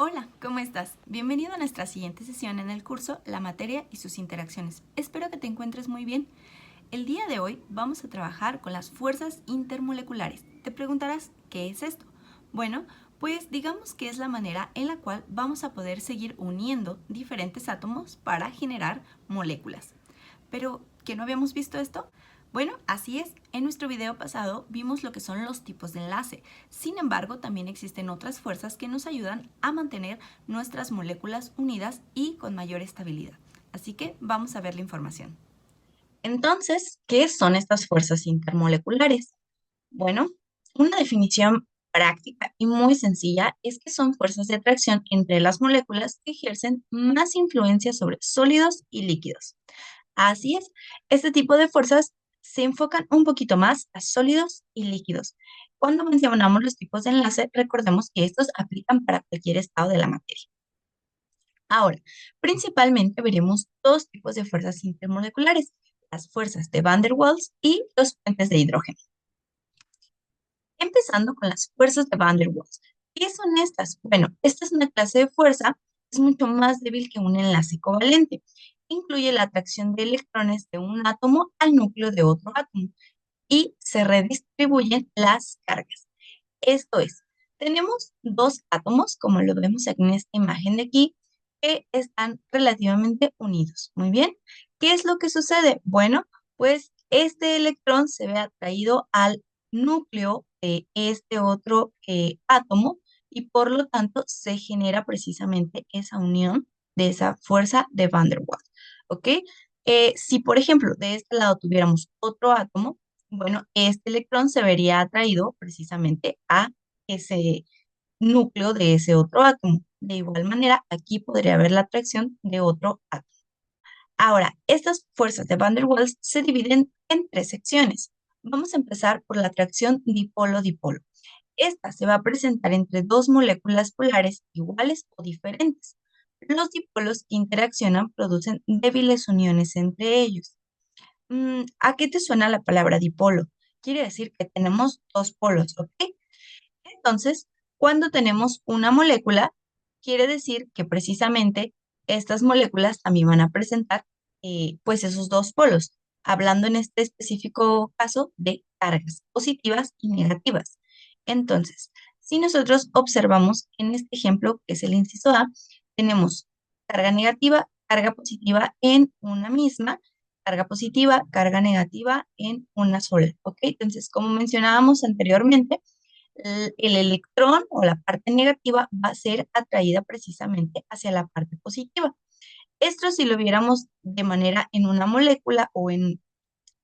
Hola, ¿cómo estás? Bienvenido a nuestra siguiente sesión en el curso La materia y sus interacciones. Espero que te encuentres muy bien. El día de hoy vamos a trabajar con las fuerzas intermoleculares. Te preguntarás, ¿qué es esto? Bueno, pues digamos que es la manera en la cual vamos a poder seguir uniendo diferentes átomos para generar moléculas. Pero, ¿que no habíamos visto esto? Bueno, así es. En nuestro video pasado vimos lo que son los tipos de enlace. Sin embargo, también existen otras fuerzas que nos ayudan a mantener nuestras moléculas unidas y con mayor estabilidad. Así que vamos a ver la información. Entonces, ¿qué son estas fuerzas intermoleculares? Bueno, una definición práctica y muy sencilla es que son fuerzas de atracción entre las moléculas que ejercen más influencia sobre sólidos y líquidos. Así es, este tipo de fuerzas se enfocan un poquito más a sólidos y líquidos. Cuando mencionamos los tipos de enlace, recordemos que estos aplican para cualquier estado de la materia. Ahora, principalmente veremos dos tipos de fuerzas intermoleculares, las fuerzas de Van der Waals y los puentes de hidrógeno. Empezando con las fuerzas de Van der Waals. ¿Qué son estas? Bueno, esta es una clase de fuerza, es mucho más débil que un enlace covalente. Incluye la atracción de electrones de un átomo al núcleo de otro átomo y se redistribuyen las cargas. Esto es, tenemos dos átomos, como lo vemos en esta imagen de aquí, que están relativamente unidos. Muy bien. ¿Qué es lo que sucede? Bueno, pues este electrón se ve atraído al núcleo de este otro átomo y por lo tanto se genera precisamente esa unión de esa fuerza de Van der Waals. ¿Ok? Si por ejemplo de este lado tuviéramos otro átomo, bueno, este electrón se vería atraído precisamente a ese núcleo de ese otro átomo. De igual manera, aquí podría haber la atracción de otro átomo. Ahora, estas fuerzas de Van der Waals se dividen en tres secciones. Vamos a empezar por la atracción dipolo-dipolo. Esta se va a presentar entre dos moléculas polares iguales o diferentes. Los dipolos que interaccionan producen débiles uniones entre ellos. ¿A qué te suena la palabra dipolo? Quiere decir que tenemos dos polos, ¿ok? Entonces, cuando tenemos una molécula, quiere decir que precisamente estas moléculas también van a presentar pues esos dos polos, hablando en este específico caso de cargas positivas y negativas. Entonces, si nosotros observamos en este ejemplo, que es el inciso A, tenemos carga negativa, carga positiva en una misma, carga positiva, carga negativa en una sola, ¿ok? Entonces, como mencionábamos anteriormente, el electrón o la parte negativa va a ser atraída precisamente hacia la parte positiva. Esto si lo viéramos de manera en una molécula o en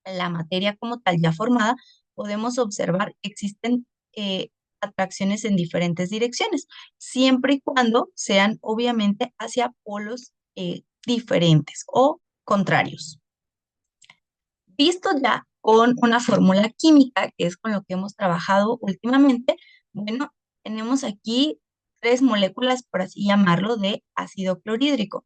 la materia como tal ya formada, podemos observar que existen atracciones en diferentes direcciones, siempre y cuando sean obviamente hacia polos diferentes o contrarios. Visto ya con una fórmula química, que es con lo que hemos trabajado últimamente, bueno, tenemos aquí tres moléculas, por así llamarlo, de ácido clorhídrico.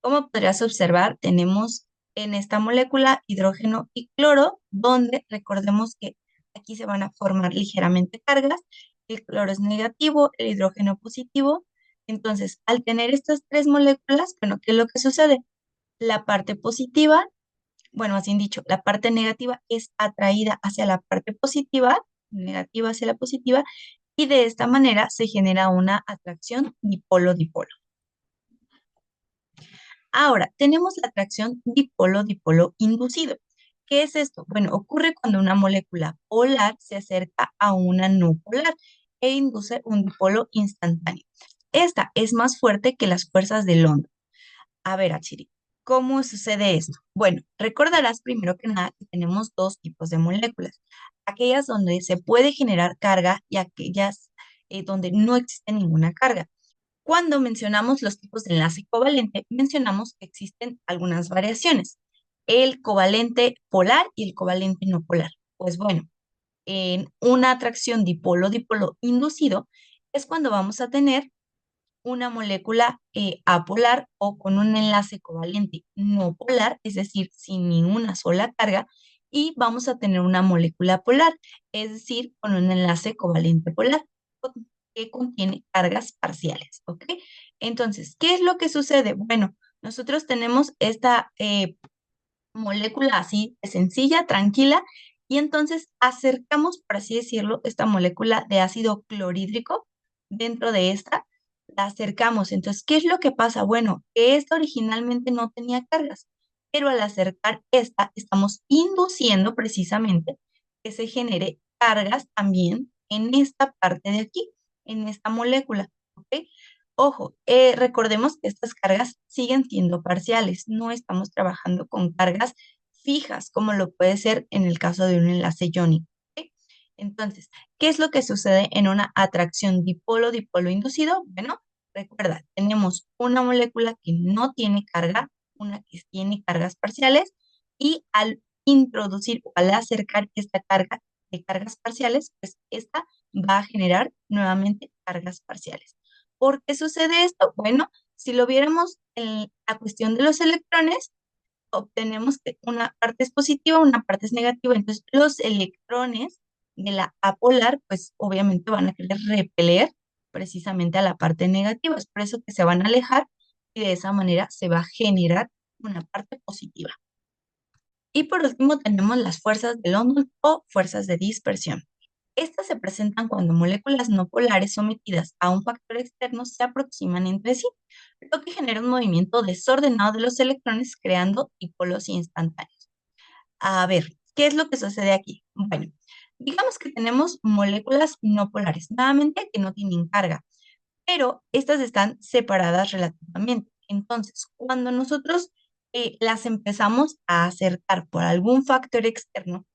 Como podrías observar, tenemos en esta molécula hidrógeno y cloro, donde recordemos que aquí se van a formar ligeramente cargas, el cloro es negativo, el hidrógeno positivo. Entonces, al tener estas tres moléculas, bueno, ¿qué es lo que sucede? La parte positiva, bueno, así dicho, la parte negativa es atraída hacia la parte positiva, negativa hacia la positiva, y de esta manera se genera una atracción dipolo-dipolo. Ahora, tenemos la atracción dipolo-dipolo inducido. ¿Qué es esto? Bueno, ocurre cuando una molécula polar se acerca a una no polar e induce un dipolo instantáneo. Esta es más fuerte que las fuerzas de London. A ver, Achiri, ¿cómo sucede esto? Bueno, recordarás primero que nada que tenemos dos tipos de moléculas, aquellas donde se puede generar carga y aquellas donde no existe ninguna carga. Cuando mencionamos los tipos de enlace covalente, mencionamos que existen algunas variaciones, el covalente polar y el covalente no polar. Pues bueno, en una atracción dipolo-dipolo inducido es cuando vamos a tener una molécula apolar o con un enlace covalente no polar, es decir, sin ni una sola carga, y vamos a tener una molécula polar, es decir, con un enlace covalente polar. que contiene cargas parciales, ¿ok? Entonces, ¿qué es lo que sucede? Bueno, nosotros tenemos esta molécula así de sencilla, tranquila, y entonces acercamos, por así decirlo, esta molécula de ácido clorhídrico dentro de esta, la acercamos. Entonces, ¿qué es lo que pasa? Bueno, que esta originalmente no tenía cargas, pero al acercar esta, estamos induciendo precisamente que se genere cargas también en esta parte de aquí, en esta molécula, ¿ok? Ojo, recordemos que estas cargas siguen siendo parciales, no estamos trabajando con cargas fijas, como lo puede ser en el caso de un enlace iónico. ¿Ok? Entonces, ¿qué es lo que sucede en una atracción dipolo-dipolo inducido? Bueno, recuerda, tenemos una molécula que no tiene carga, una que tiene cargas parciales, y al introducir o al acercar esta carga de cargas parciales, pues esta va a generar nuevamente cargas parciales. ¿Por qué sucede esto? Bueno, si lo viéramos en la cuestión de los electrones, obtenemos que una parte es positiva, una parte es negativa. Entonces, los electrones de la apolar, pues obviamente van a querer repeler precisamente a la parte negativa. Es por eso que se van a alejar y de esa manera se va a generar una parte positiva. Y por último tenemos las fuerzas de London o fuerzas de dispersión. Estas se presentan cuando moléculas no polares sometidas a un factor externo se aproximan entre sí, lo que genera un movimiento desordenado de los electrones creando dipolos instantáneos. A ver, ¿qué es lo que sucede aquí? Bueno, digamos que tenemos moléculas no polares, nuevamente que no tienen carga, pero estas están separadas relativamente. Entonces, cuando nosotros las empezamos a acercar por algún factor externo,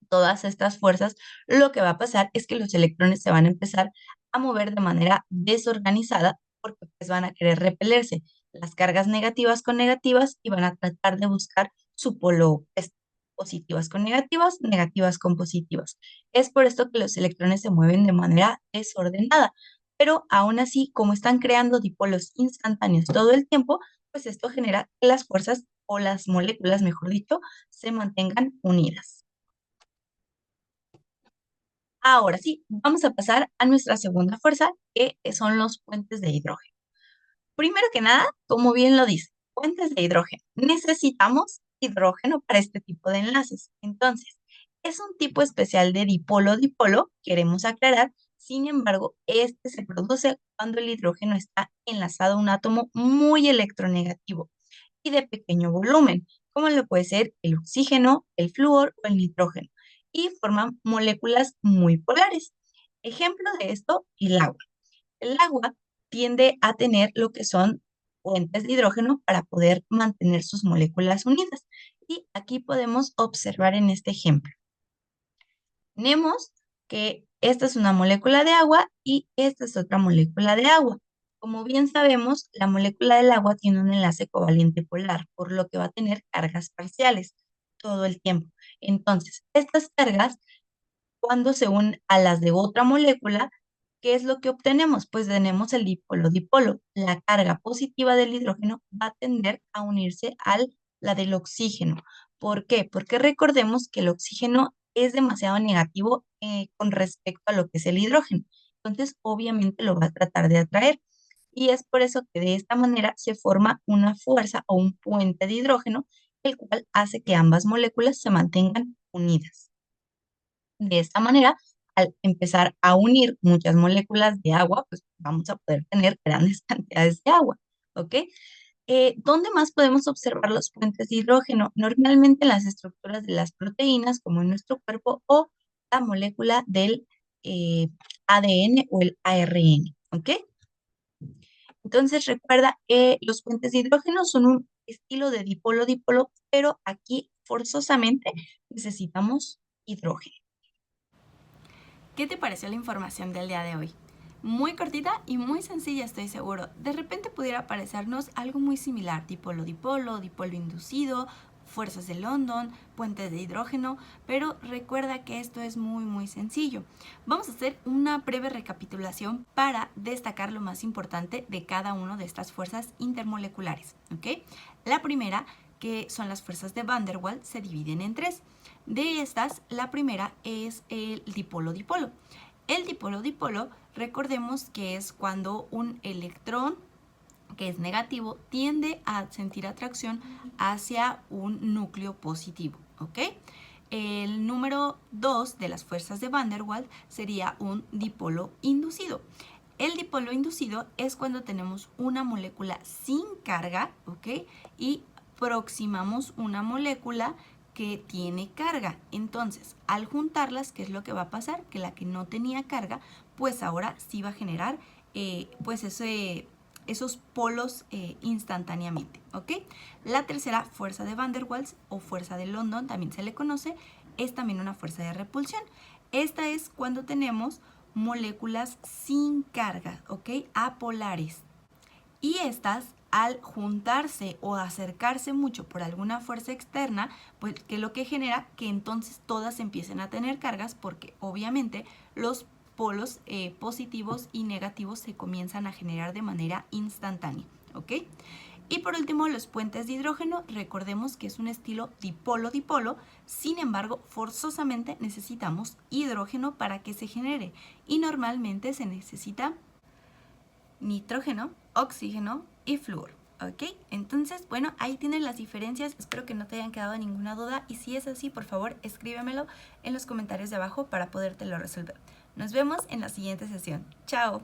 todas estas fuerzas, lo que va a pasar es que los electrones se van a empezar a mover de manera desorganizada porque pues van a querer repelerse las cargas negativas con negativas y van a tratar de buscar su polo opuesto, positivas con negativas, negativas con positivas. Es por esto que los electrones se mueven de manera desordenada, pero aún así, como están creando dipolos instantáneos todo el tiempo, pues esto genera que las fuerzas o las moléculas, mejor dicho, se mantengan unidas. Ahora sí, vamos a pasar a nuestra segunda fuerza, que son los puentes de hidrógeno. Primero que nada, como bien lo dice, puentes de hidrógeno. Necesitamos hidrógeno para este tipo de enlaces. Entonces, es un tipo especial de dipolo-dipolo, queremos aclarar. Sin embargo, este se produce cuando el hidrógeno está enlazado a un átomo muy electronegativo y de pequeño volumen, como lo puede ser el oxígeno, el flúor o el nitrógeno, y forman moléculas muy polares. Ejemplo de esto, el agua. El agua tiende a tener lo que son puentes de hidrógeno para poder mantener sus moléculas unidas. Y aquí podemos observar en este ejemplo. Tenemos que esta es una molécula de agua y esta es otra molécula de agua. Como bien sabemos, la molécula del agua tiene un enlace covalente polar, por lo que va a tener cargas parciales todo el tiempo. Entonces, estas cargas, cuando se unen a las de otra molécula, ¿qué es lo que obtenemos? Pues tenemos el dipolo-dipolo. La carga positiva del hidrógeno va a tender a unirse a la del oxígeno. ¿Por qué? Porque recordemos que el oxígeno es demasiado negativo con respecto a lo que es el hidrógeno. Entonces, obviamente lo va a tratar de atraer. Y es por eso que de esta manera se forma una fuerza o un puente de hidrógeno, el cual hace que ambas moléculas se mantengan unidas. De esta manera, al empezar a unir muchas moléculas de agua, pues vamos a poder tener grandes cantidades de agua, ¿ok? ¿Dónde más podemos observar los puentes de hidrógeno? Normalmente en las estructuras de las proteínas, como en nuestro cuerpo, o la molécula del ADN o el ARN, ¿ok? Entonces recuerda, los puentes de hidrógeno son un estilo de dipolo-dipolo, pero aquí forzosamente necesitamos hidrógeno. ¿Qué te pareció la información del día de hoy? Muy cortita y muy sencilla, estoy seguro. De repente pudiera parecernos algo muy similar, dipolo-dipolo, dipolo inducido, fuerzas de London, puentes de hidrógeno, pero recuerda que esto es muy sencillo. Vamos a hacer una breve recapitulación para destacar lo más importante de cada una de estas fuerzas intermoleculares, ¿ok? La primera, que son las fuerzas de Van der Waals, se dividen en tres. De estas, la primera es el dipolo-dipolo. El dipolo-dipolo, recordemos que es cuando un electrón que es negativo tiende a sentir atracción hacia un núcleo positivo, ¿ok? El número 2 de las fuerzas de Van der Waals sería un dipolo inducido. El dipolo inducido es cuando tenemos una molécula sin carga, ¿ok? Y aproximamos una molécula que tiene carga. Entonces, al juntarlas, ¿qué es lo que va a pasar? Que la que no tenía carga, pues ahora sí va a generar pues esos polos instantáneamente, ¿ok? La tercera fuerza de Van der Waals o fuerza de London, también se le conoce, es también una fuerza de repulsión. Esta es cuando tenemos moléculas sin carga, ¿ok? Apolares. Y estas, al juntarse o acercarse mucho por alguna fuerza externa, pues que lo que genera que entonces todas empiecen a tener cargas, porque obviamente los polos positivos y negativos se comienzan a generar de manera instantánea, ¿ok? Y por último, los puentes de hidrógeno, recordemos que es un estilo dipolo-dipolo, sin embargo, forzosamente necesitamos hidrógeno para que se genere y normalmente se necesita nitrógeno, oxígeno y flúor. ¿Ok? Entonces, bueno, ahí tienen las diferencias. Espero que no te hayan quedado ninguna duda y si es así, por favor, escríbemelo en los comentarios de abajo para podértelo resolver. Nos vemos en la siguiente sesión. ¡Chao!